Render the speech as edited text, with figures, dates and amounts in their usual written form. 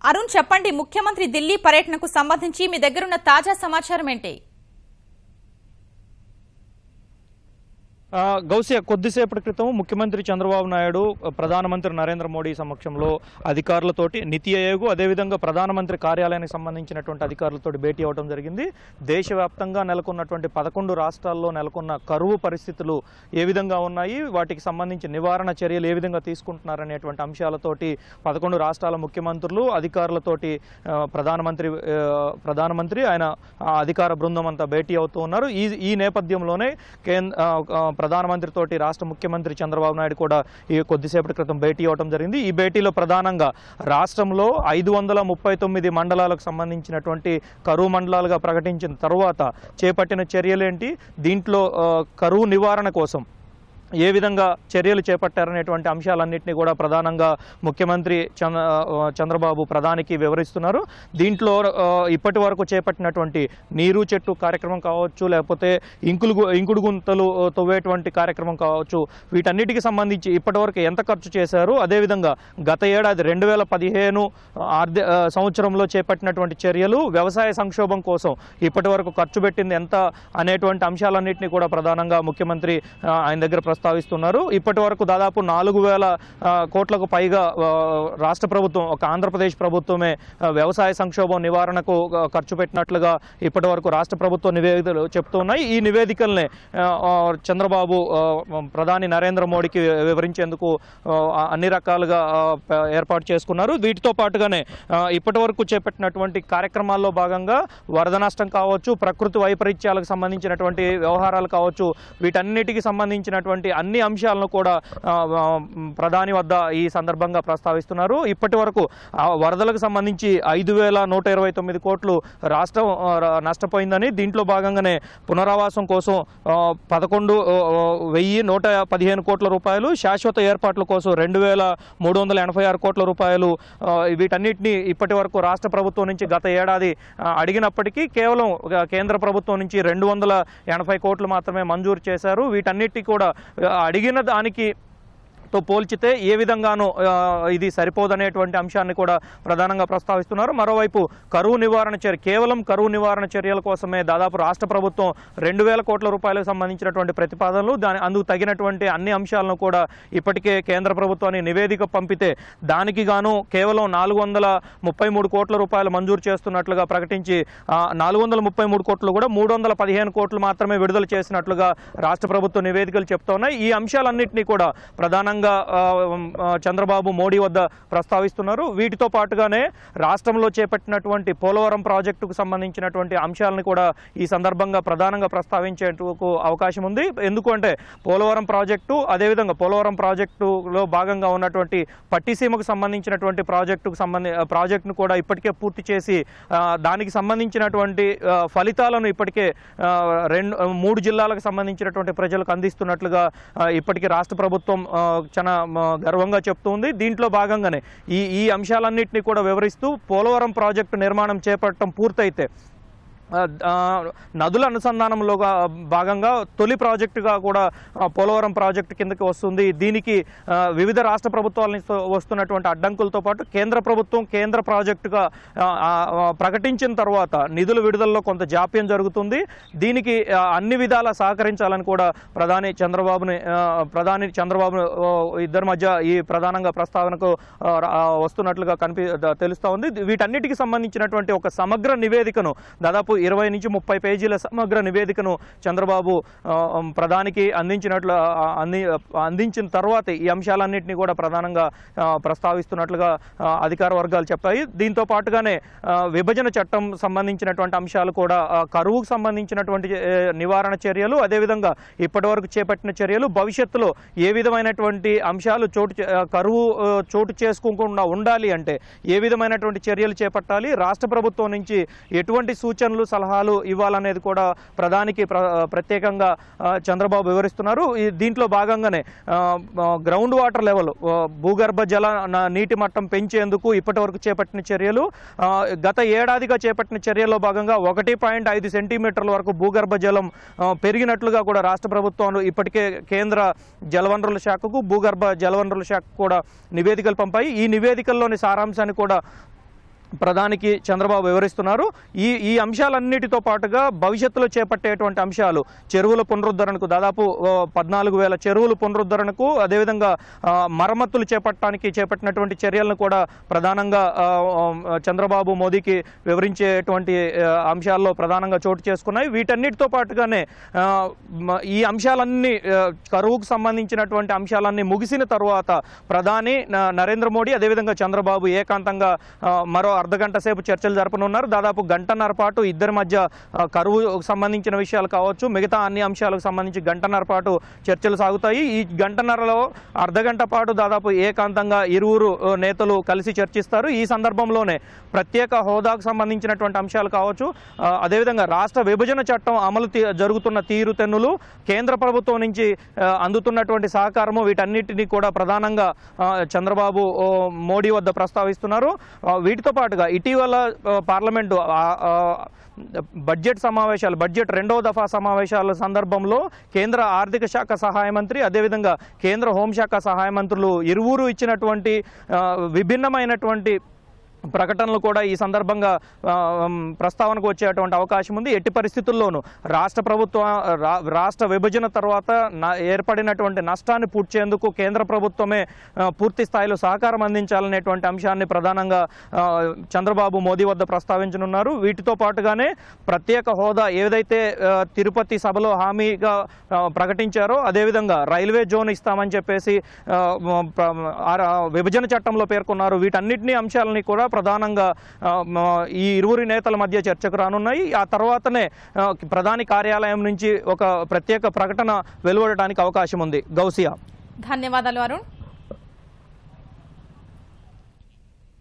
అరుణ్ చెప్పండి, ముఖ్యమంత్రి ఢిల్లీ పర్యటనకు సంబంధించి మీ దగ్గరున్న తాజా సమాచారం ఏంటి? గౌసియా, కొద్దిసేపటి క్రితం ముఖ్యమంత్రి చంద్రబాబు నాయుడు ప్రధానమంత్రి నరేంద్ర మోడీ సమక్షంలో అధికారులతోటి నీతి ఆయోగ్ అదేవిధంగా ప్రధానమంత్రి కార్యాలయానికి సంబంధించినటువంటి అధికారులతోటి భేటీ అవడం జరిగింది. దేశవ్యాప్తంగా నెలకొన్నటువంటి 11 రాష్ట్రాల్లో నెలకొన్న కరువు పరిస్థితులు ఏ విధంగా ఉన్నాయి, వాటికి సంబంధించి నివారణ చర్యలు ఏ విధంగా తీసుకుంటున్నారనేటువంటి అంశాలతోటి 11 రాష్ట్రాల ముఖ్యమంత్రులు అధికారులతోటి ప్రధానమంత్రి ఆయన అధికార బృందం అంతా భేటీ అవుతూ ఉన్నారు. ఈ నేపథ్యంలోనే ప్రధానమంత్రి తోటి రాష్ట్ర ముఖ్యమంత్రి చంద్రబాబు నాయుడు కూడా ఈ కొద్దిసేపటి క్రితం భేటీ అవడం జరిగింది. ఈ భేటీలో ప్రధానంగా రాష్ట్రంలో 539 మండలాలకు సంబంధించినటువంటి కరువు మండలాలుగా ప్రకటించిన తర్వాత చేపట్టిన చర్యలేంటి, దీంట్లో కరువు నివారణ కోసం ఏ విధంగా చర్యలు చేపట్టారనేటువంటి అంశాలన్నింటినీ కూడా ప్రధానంగా ముఖ్యమంత్రి చంద్రబాబు ప్రధానికి వివరిస్తున్నారు. దీంట్లో ఇప్పటి వరకు చేపట్టినటువంటి నీరు చెట్టు కార్యక్రమం కావచ్చు, లేకపోతే ఇంకుడు గుంతలు తవ్వేటువంటి కార్యక్రమం కావచ్చు, వీటన్నిటికి సంబంధించి ఇప్పటి వరకు ఎంత ఖర్చు చేశారు, అదేవిధంగా గత ఏడాది 2015 సంవత్సరంలో చేపట్టినటువంటి చర్యలు, వ్యవసాయ సంక్షోభం కోసం ఇప్పటి వరకు ఖర్చు పెట్టింది ఎంత అనేటువంటి అంశాలన్నింటినీ కూడా ప్రధానంగా ముఖ్యమంత్రి ఆయన దగ్గర ప్రస్తావిస్తున్నారు. ఇప్పటి వరకు దాదాపు 4000 కోట్లకు పైగా రాష్ట్ర ప్రభుత్వం, ఒక ఆంధ్రప్రదేశ్ ప్రభుత్వమే వ్యవసాయ సంక్షోభం నివారణకు ఖర్చు పెట్టినట్లుగా ఇప్పటి వరకు రాష్ట్ర ప్రభుత్వ నివేదికలు చెప్తున్నాయి. ఈ నివేదికల్ని చంద్రబాబు ప్రధాని నరేంద్ర మోడీకి వివరించేందుకు అన్ని రకాలుగా ఏర్పాటు చేసుకున్నారు. వీటితో పాటుగానే ఇప్పటి వరకు చేపట్టినటువంటి కార్యక్రమాల్లో భాగంగా వరద నష్టం కావచ్చు, ప్రకృతి వైపరీత్యాలకు సంబంధించినటువంటి వ్యవహారాలు కావచ్చు, వీటన్నిటికి సంబంధించినటువంటి అన్ని అంశాలను కూడా ప్రధాని వద్ద ఈ సందర్భంగా ప్రస్తావిస్తున్నారు. ఇప్పటి వరకు వరదలకు సంబంధించి 5129 కోట్లు రాష్ట్రం నష్టపోయిందని, దీంట్లో భాగంగానే పునరావాసం కోసం 11,115 కోట్ల రూపాయలు, శాశ్వత ఏర్పాట్ల కోసం 2,386 కోట్ల రూపాయలు, వీటన్నిటిని ఇప్పటి వరకు రాష్ట్ర ప్రభుత్వం నుంచి గత ఏడాది అడిగినప్పటికీ కేవలం కేంద్ర ప్రభుత్వం నుంచి 280 కోట్లు మాత్రమే మంజూరు చేశారు. వీటన్నిటికీ కూడా అడిగిన దానికి తో పోల్చితే ఏ విధంగానూ ఇది సరిపోదనేటువంటి అంశాన్ని కూడా ప్రధానంగా ప్రస్తావిస్తున్నారు. మరోవైపు కరువు నివారణ కేవలం కరువు నివారణ చర్యల కోసమే దాదాపు రాష్ట్ర ప్రభుత్వం 2000 కోట్ల రూపాయలకు సంబంధించినటువంటి ప్రతిపాదనలు, అందుకు తగినటువంటి అన్ని అంశాలను కూడా ఇప్పటికే కేంద్ర ప్రభుత్వానికి నివేదిక పంపితే దానికి గాను కేవలం 433 కోట్ల రూపాయలు మంజూరు చేస్తున్నట్లుగా ప్రకటించి 433 కోట్లు కూడా 315 కోట్లు మాత్రమే విడుదల చేసినట్లుగా రాష్ట్ర ప్రభుత్వ నివేదికలు చెప్తున్నాయి. ఈ అంశాలన్నింటినీ కూడా ప్రధానంగా చంద్రబాబు మోడీ వద్ద ప్రస్తావిస్తున్నారు. వీటితో పాటుగానే రాష్ట్రంలో చేపట్టినటువంటి పోలవరం ప్రాజెక్టుకు సంబంధించినటువంటి అంశాలను కూడా ఈ సందర్భంగా ప్రధానంగా ప్రస్తావించేందుకు అవకాశం ఉంది. ఎందుకంటే పోలవరం ప్రాజెక్టు, అదేవిధంగా పోలవరం ప్రాజెక్టులో భాగంగా ఉన్నటువంటి పట్టిసీమకు సంబంధించినటువంటి ప్రాజెక్టును కూడా ఇప్పటికే పూర్తి చేసి దానికి సంబంధించినటువంటి ఫలితాలను ఇప్పటికే 3 జిల్లాలకు సంబంధించినటువంటి ప్రజలకు అందిస్తున్నట్లుగా ఇప్పటికీ రాష్ట్ర ప్రభుత్వం చాలా గర్వంగా చెప్తుంది. దీంట్లో భాగంగానే ఈ అంశాలన్నింటినీ కూడా వివరిస్తూ పోలవరం ప్రాజెక్టు నిర్మాణం చేపట్టడం పూర్తయితే నదుల అనుసంధానంలో భాగంగా తొలి ప్రాజెక్టుగా కూడా పోలవరం ప్రాజెక్టు కిందకి వస్తుంది. దీనికి వివిధ రాష్ట్ర ప్రభుత్వాల నుంచి వస్తున్నటువంటి అడ్డంకులతో పాటు కేంద్ర ప్రభుత్వం కేంద్ర ప్రాజెక్టుగా ప్రకటించిన తర్వాత నిధుల విడుదలలో కొంత జాప్యం జరుగుతుంది. దీనికి అన్ని విధాలా సహకరించాలని కూడా ప్రధాని చంద్రబాబు ఇద్దరి మధ్య ఈ ప్రధానంగా ప్రస్తావనకు వస్తున్నట్లుగా తెలుస్తూ ఉంది. వీటన్నిటికి సంబంధించినటువంటి ఒక సమగ్ర నివేదికను దాదాపు 20 నుంచి 30 పేజీల సమగ్ర నివేదికను చంద్రబాబు ప్రధానికి అందించిన తర్వాత ఈ అంశాలన్నింటినీ కూడా ప్రధానంగా ప్రస్తావిస్తున్నట్లుగా అధికార వర్గాలు చెప్పాయి. దీంతో పాటుగానే విభజన చట్టం సంబంధించినటువంటి అంశాలు కూడా, కరువుకు సంబంధించినటువంటి నివారణ చర్యలు, అదేవిధంగా ఇప్పటి వరకు చేపట్టిన చర్యలు, భవిష్యత్తులో ఏ విధమైనటువంటి అంశాలు కరువు చోటు చేసుకోకుండా ఉండాలి అంటే ఏ విధమైనటువంటి చర్యలు చేపట్టాలి, రాష్ట్ర ప్రభుత్వం నుంచి ఎటువంటి సూచనలు సలహాలు ఇవ్వాలనేది కూడా ప్రధానికి ప్రత్యేకంగా చంద్రబాబు వివరిస్తున్నారు. దీంట్లో భాగంగానే గ్రౌండ్ వాటర్ లెవెల్, భూగర్భ జల నీటి మట్టం పెంచేందుకు ఇప్పటి వరకు చేపట్టిన చర్యలు, గత ఏడాదిగా చేపట్టిన చర్యల్లో భాగంగా 1.5 సెంటీమీటర్ల వరకు భూగర్భ జలం పెరిగినట్లుగా కూడా రాష్ట్ర ప్రభుత్వాలు ఇప్పటికే కేంద్ర జలవనరుల శాఖకు, భూగర్భ జలవనరుల శాఖకు కూడా నివేదికలు పంపాయి. ఈ నివేదికల్లోని సారాంశాన్ని కూడా ప్రధానికి చంద్రబాబు వివరిస్తున్నారు. ఈ అంశాలన్నిటితో పాటుగా భవిష్యత్తులో చేపట్టేటువంటి అంశాలు, చెరువుల పునరుద్ధరణకు దాదాపు 14,000 చెరువుల పునరుద్ధరణకు, అదేవిధంగా మరమ్మతులు చేపట్టినటువంటి చర్యలను కూడా ప్రధానంగా చంద్రబాబు మోదీకి వివరించేటువంటి అంశాల్లో ప్రధానంగా చోటు చేసుకున్నాయి. వీటన్నిటితో పాటుగానే ఈ అంశాలన్నీ, కరువుకు సంబంధించినటువంటి అంశాలన్నీ ముగిసిన తర్వాత ప్రధాని నరేంద్ర మోడీ అదేవిధంగా చంద్రబాబు ఏకాంతంగా మరో అర్ధగంట సేపు చర్చలు జరపనున్నారు. దాదాపు గంటన్నర పాటు ఇద్దరి మధ్య కరువుకు సంబంధించిన విషయాలు కావచ్చు, మిగతా అన్ని అంశాలకు సంబంధించి గంటన్నర పాటు చర్చలు సాగుతాయి. ఈ గంటన్నరలో అర్ధగంట పాటు దాదాపు ఏకాంతంగా ఇరువురు నేతలు కలిసి చర్చిస్తారు. ఈ సందర్భంలోనే ప్రత్యేక హోదాకు సంబంధించినటువంటి అంశాలు కావచ్చు, అదేవిధంగా రాష్ట్ర విభజన చట్టం అమలు జరుగుతున్న తీరుతెన్నులు, కేంద్ర ప్రభుత్వం నుంచి అందుతున్నటువంటి సహకారము, వీటన్నిటినీ కూడా ప్రధానంగా చంద్రబాబు మోడీ వద్ద ప్రస్తావిస్తున్నారు. వీటితో పాటుగా ఇటీవల పార్లమెంటు బడ్జెట్ రెండవ దఫా సమావేశాల సందర్భంలో కేంద్ర ఆర్థిక శాఖ సహాయ మంత్రి అదేవిధంగా కేంద్ర హోంశాఖ సహాయ మంత్రులు ఇరువురు ఇచ్చినటువంటి విభిన్నమైనటువంటి ప్రకటనలు కూడా ఈ సందర్భంగా ప్రస్తావనకు వచ్చేటువంటి అవకాశం ఉంది. ఎట్టి పరిస్థితుల్లోనూ రాష్ట్ర విభజన తర్వాత ఏర్పడినటువంటి నష్టాన్ని పూడ్చేందుకు కేంద్ర ప్రభుత్వమే పూర్తి స్థాయిలో సహకారం అందించాలనేటువంటి అంశాన్ని ప్రధానంగా చంద్రబాబు మోదీ వద్ద ప్రస్తావించనున్నారు. వీటితో పాటుగానే ప్రత్యేక హోదా ఏదైతే తిరుపతి సభలో హామీగా ప్రకటించారో, అదేవిధంగా రైల్వే జోన్ ఇస్తామని చెప్పేసి విభజన చట్టంలో పేర్కొన్నారు. వీటన్నిటినీ అంశాలని కూడా ప్రధానంగా ఈ ఇరువురి నేతల మధ్య చర్చకు రానున్నాయి. ఆ తర్వాతనే ప్రధాని కార్యాలయం నుంచి ఒక ప్రత్యేక ప్రకటన వెలువడడానికి అవకాశం ఉంది. గౌసియా, ధన్యవాదాలు అరుణ్.